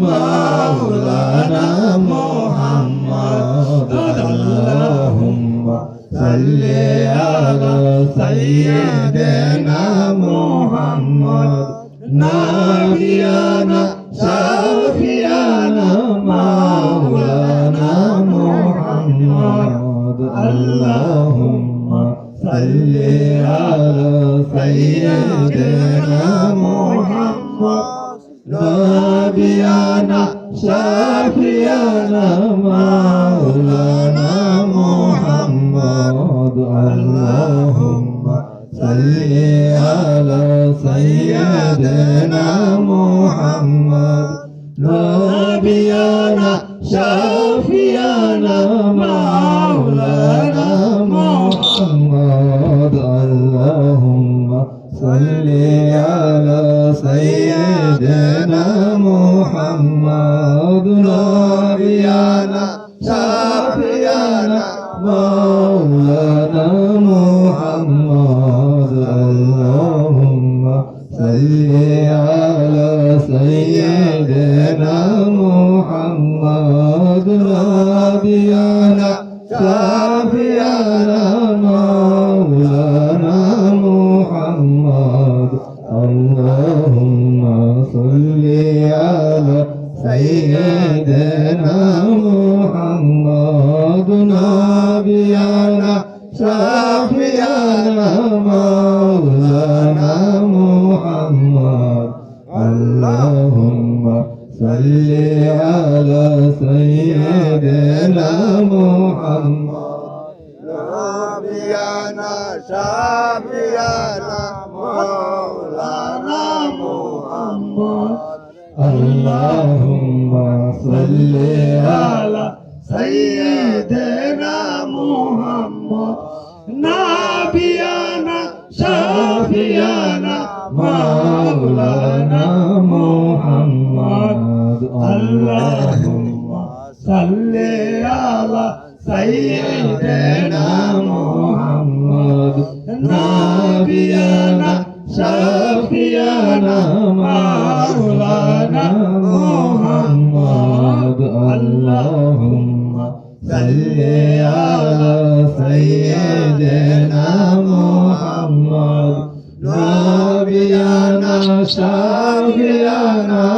مولانا محمد اللهم صل على سيدنا محمد نبينا شفيعنا مولانا محمد اللهم صل على سيدنا محمد نبينا شفيعنا مولانا محمد اللهم صل على سيدنا محمد نبينا شفيعنا مولانا محمد اللهم صل على سيدنا محمد نبينا شفيعنا مولانا محمد اللهم صل على سيدنا محمد نبينا شفيعنا مولانا محمد اللهم صل على سيدنا محمد نبينا شفيعنا مولانا محمد اللهم صل على سيدنا محمد نبينا شفيعنا مولانا محمد اللهم صل على سيدنا محمد نبينا شفيعنا مولانا محمد اللهم صل على سيدنا محمد نبينا شفيعنا مولانا محمد اللهم صل على سيدنا محمد نبينا شفيعنا